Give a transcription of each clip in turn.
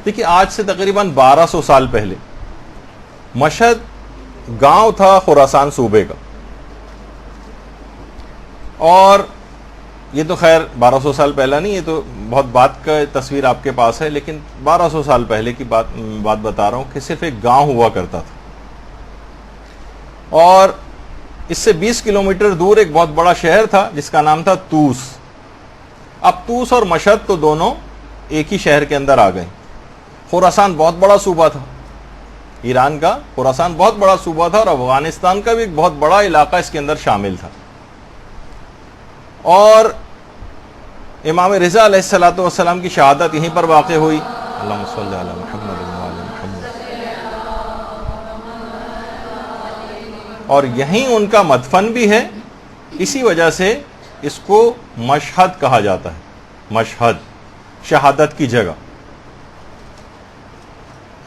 دیکھیے آج سے تقریباً 1200 سال پہلے مشہد گاؤں تھا خراسان صوبے کا، اور یہ تو خیر 1200 سال پہلا نہیں، یہ تو بہت بات کا تصویر آپ کے پاس ہے، لیکن 1200 سال پہلے کی بات بتا رہا ہوں کہ صرف ایک گاؤں ہوا کرتا تھا، اور اس سے 20 کلومیٹر دور ایک بہت بڑا شہر تھا جس کا نام تھا توس۔ اب توس اور مشہد تو دونوں ایک ہی شہر کے اندر آ گئے۔ خراسان بہت بڑا صوبہ تھا، ایران کا خراسان بہت بڑا صوبہ تھا، اور افغانستان کا بھی ایک بہت بڑا علاقہ اس کے اندر شامل تھا۔ اور امام رضا علیہ الصلوۃ والسلام کی شہادت یہیں پر واقع ہوئی۔ اللہم صلی علی محمد وعلی محمد۔ اور یہیں ان کا مدفن بھی ہے، اسی وجہ سے اس کو مشہد کہا جاتا ہے، مشہد، شہادت کی جگہ۔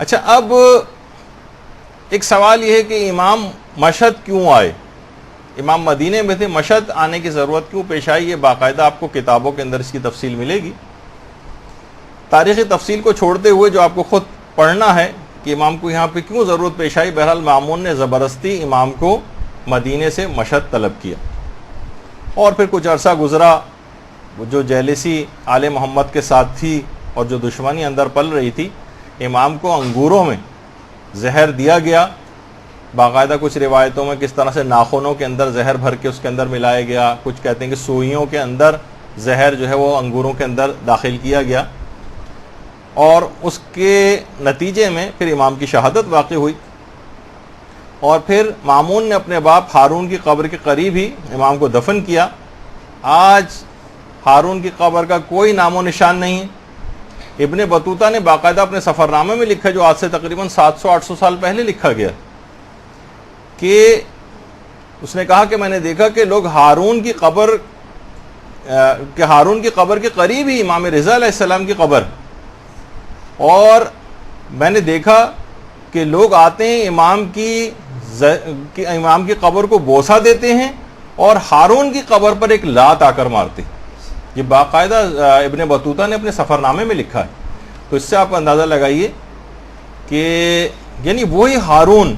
اچھا، اب ایک سوال یہ ہے کہ امام مشہد کیوں آئے؟ امام مدینے میں تھے، مشہد آنے کی ضرورت کیوں پیش آئی؟ یہ باقاعدہ آپ کو کتابوں کے اندر اس کی تفصیل ملے گی۔ تاریخی تفصیل کو چھوڑتے ہوئے جو آپ کو خود پڑھنا ہے کہ امام کو یہاں پہ کیوں ضرورت پیش آئی، بہرحال مامون نے زبردستی امام کو مدینے سے مشہد طلب کیا، اور پھر کچھ عرصہ گزرا، جو جیلسی آل محمد کے ساتھ تھی اور جو دشمنی اندر پل رہی تھی، امام کو انگوروں میں زہر دیا گیا، باقاعدہ کچھ روایتوں میں کس طرح سے ناخنوں کے اندر زہر بھر کے اس کے اندر ملایا گیا، کچھ کہتے ہیں کہ سوئیوں کے اندر زہر جو ہے وہ انگوروں کے اندر داخل کیا گیا، اور اس کے نتیجے میں پھر امام کی شہادت واقع ہوئی۔ اور پھر مامون نے اپنے باپ ہارون کی قبر کے قریب ہی امام کو دفن کیا۔ آج ہارون کی قبر کا کوئی نام و نشان نہیں ہے۔ ابن بطوطہ نے باقاعدہ اپنے سفر نامے میں لکھا، جو آج سے تقریباً 700-800 سال پہلے لکھا گیا، کہ اس نے کہا کہ میں نے دیکھا کہ لوگ ہارون کی قبر کے قریب ہی امام رضا علیہ السلام کی قبر، اور میں نے دیکھا کہ لوگ آتے ہیں امام کی قبر کو بوسہ دیتے ہیں، اور ہارون کی قبر پر ایک لات آ کر مارتے ہیں۔ یہ باقاعدہ ابن بطوطہ نے اپنے سفر نامے میں لکھا ہے۔ تو اس سے آپ اندازہ لگائیے کہ یعنی وہی ہارون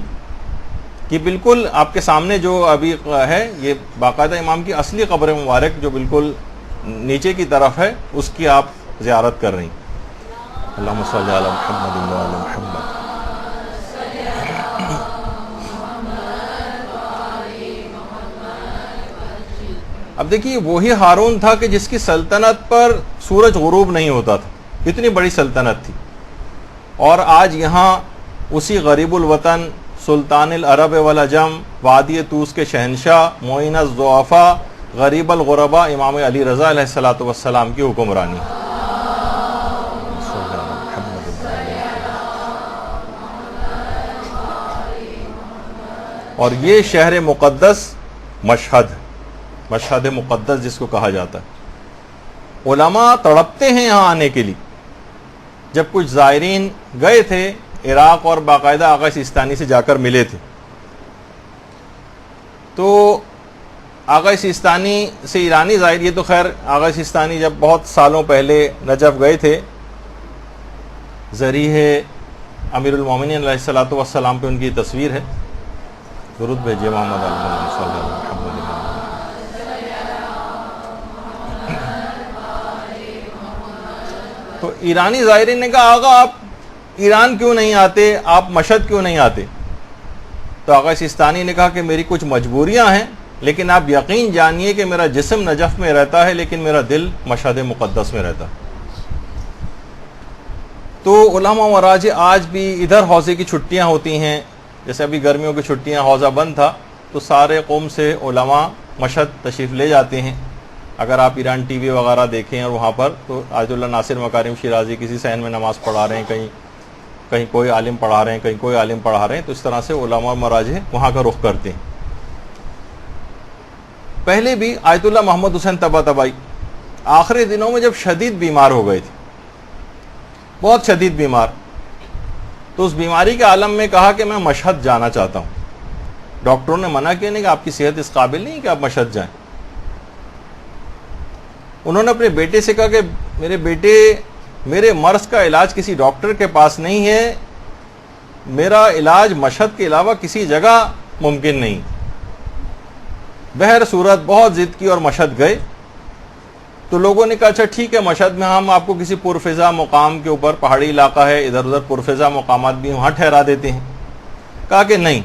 کہ بالکل آپ کے سامنے جو ابھی ہے، یہ باقاعدہ امام کی اصلی قبر مبارک جو بالکل نیچے کی طرف ہے، اس کی آپ زیارت کر رہی ہیں۔ اللہم صلی علی محمد وعلی محمد۔ اب دیکھیے وہی ہارون تھا کہ جس کی سلطنت پر سورج غروب نہیں ہوتا تھا، اتنی بڑی سلطنت تھی، اور آج یہاں اسی غریب الوطن، سلطان العرب والعجم، وادی طوس کے شہنشاہ، معین الضعفاء، غریب الغرباء، امام علی رضا علیہ الصلوۃ والسلام کی حکمرانی۔ اور یہ شہر مقدس مشہد، مشہد مقدس جس کو کہا جاتا ہے۔ علماء تڑپتے ہیں یہاں آنے کے لیے۔ جب کچھ زائرین گئے تھے عراق اور باقاعدہ آغا سیستانی سے جا کر ملے تھے، تو آغا سیستانی سے ایرانی زائر، یہ تو خیر آغا سیستانی جب بہت سالوں پہلے نجف گئے تھے، ذریح امیر المومنین علیہ الصلوۃ والسلام پہ ان کی تصویر ہے، درود بھیجیے محمد صلی اللہ علیہ وسلم۔ تو ایرانی زائرین نے کہا آغا آپ ایران کیوں نہیں آتے، آپ مشہد کیوں نہیں آتے؟ تو آغا سیستانی نے کہا کہ میری کچھ مجبوریاں ہیں، لیکن آپ یقین جانیے کہ میرا جسم نجف میں رہتا ہے لیکن میرا دل مشہد مقدس میں رہتا ہے۔ تو علماء مراجع آج بھی ادھر حوضے کی چھٹیاں ہوتی ہیں، جیسے ابھی گرمیوں کی چھٹیاں حوضہ بند تھا، تو سارے قوم سے علماء مشہد تشریف لے جاتے ہیں۔ اگر آپ ایران ٹی وی وغیرہ دیکھیں اور وہاں پر، تو آیت اللہ ناصر مکارم شیرازی کسی صحن میں نماز پڑھا رہے ہیں، کہیں کوئی عالم پڑھا رہے ہیں، کہیں کوئی عالم پڑھا رہے ہیں، تو اس طرح سے علماء مراجع وہاں کا رخ کرتے ہیں۔ پہلے بھی آیت اللہ محمد حسین طباطبائی آخری دنوں میں جب شدید بیمار ہو گئے تھے، بہت شدید بیمار، تو اس بیماری کے عالم میں کہا کہ میں مشہد جانا چاہتا ہوں۔ ڈاکٹروں نے منع کیا نہیں کہ آپ کی صحت اس قابل نہیں کہ آپ مشہد جائیں۔ انہوں نے اپنے بیٹے سے کہا کہ میرے بیٹے میرے مرض کا علاج کسی ڈاکٹر کے پاس نہیں ہے، میرا علاج مشہد کے علاوہ کسی جگہ ممکن نہیں۔ بہر صورت بہت ضد کی اور مشہد گئے تو لوگوں نے کہا اچھا ٹھیک ہے، مشہد میں ہم آپ کو کسی پرفضا مقام کے اوپر، پہاڑی علاقہ ہے، ادھر ادھر پرفضا مقامات بھی وہاں ٹھہرا دیتے ہیں۔ کہا کہ نہیں،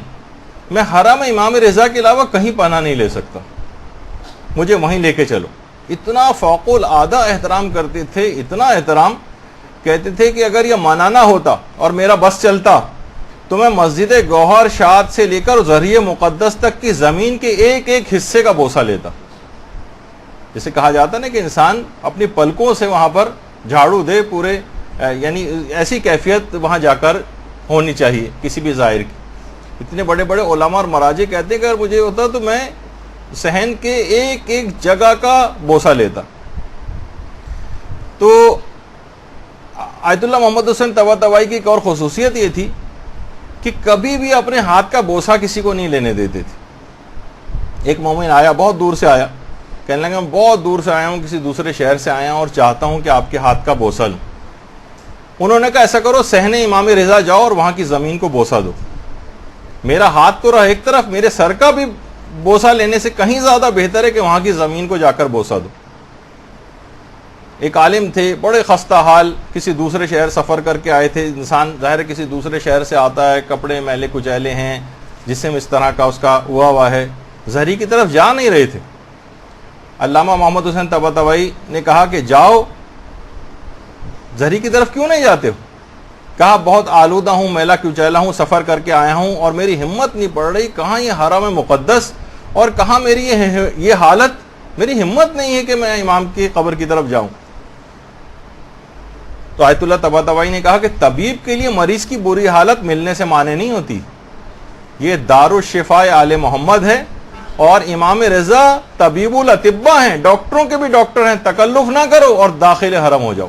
میں حرم امام رضا کے علاوہ کہیں پناہ نہیں لے سکتا، مجھے وہیں لے کے چلو۔ اتنا فوق العادہ احترام کرتے تھے، اتنا احترام، کہتے تھے کہ اگر یہ منانا ہوتا اور میرا بس چلتا تو میں مسجد گوہر شاد سے لے کر ذریعہ مقدس تک کی زمین کے ایک ایک حصے کا بوسہ لیتا۔ جسے کہا جاتا نا کہ انسان اپنی پلکوں سے وہاں پر جھاڑو دے پورے، یعنی ایسی کیفیت وہاں جا کر ہونی چاہیے کسی بھی زائر کی۔ اتنے بڑے بڑے علماء اور مراجع کہتے ہیں کہ اگر مجھے ہوتا تو میں صحن کے ایک ایک جگہ کا بوسہ لیتا۔ تو آیت اللہ محمد حسین طباطبائی کی ایک اور خصوصیت یہ تھی کہ کبھی بھی اپنے ہاتھ کا بوسہ کسی کو نہیں لینے دیتے تھے۔ ایک مومن آیا، بہت دور سے آیا، کہنے لگا میں بہت دور سے آیا ہوں، کسی دوسرے شہر سے آیا ہوں اور چاہتا ہوں کہ آپ کے ہاتھ کا بوسہ لوں۔ انہوں نے کہا ایسا کرو، صحن امام رضا جاؤ اور وہاں کی زمین کو بوسہ دو۔ میرا ہاتھ تو رہا ایک طرف، میرے سر کا بھی بوسہ لینے سے کہیں زیادہ بہتر ہے کہ وہاں کی زمین کو جا کر بوسہ دو۔ ایک عالم تھے، بڑے خستہ حال، کسی دوسرے شہر سفر کر کے آئے تھے۔ انسان ظاہر کسی دوسرے شہر سے آتا ہے، کپڑے میلے کچیلے ہیں، جسم اس طرح کا اس کا ہوا ہے، زہری کی طرف جا نہیں رہے تھے۔ علامہ محمد حسین طباطبائی نے کہا کہ جاؤ، زہری کی طرف کیوں نہیں جاتے ہو؟ کہا بہت آلودہ ہوں، میلا کچیلا ہوں، سفر کر کے آیا ہوں اور میری ہمت نہیں پڑ رہی، کہاں یہ حرم مقدس اور کہاں میری یہ حالت، میری ہمت نہیں ہے کہ میں امام کی قبر کی طرف جاؤں۔ تو آیت اللہ طباطبائی نے کہا کہ طبیب کے لیے مریض کی بری حالت ملنے سے مانے نہیں ہوتی، یہ دارالشفاء آل محمد ہے اور امام رضا طبیب الاطباء ہیں، ڈاکٹروں کے بھی ڈاکٹر ہیں، تکلف نہ کرو اور داخل حرم ہو جاؤ۔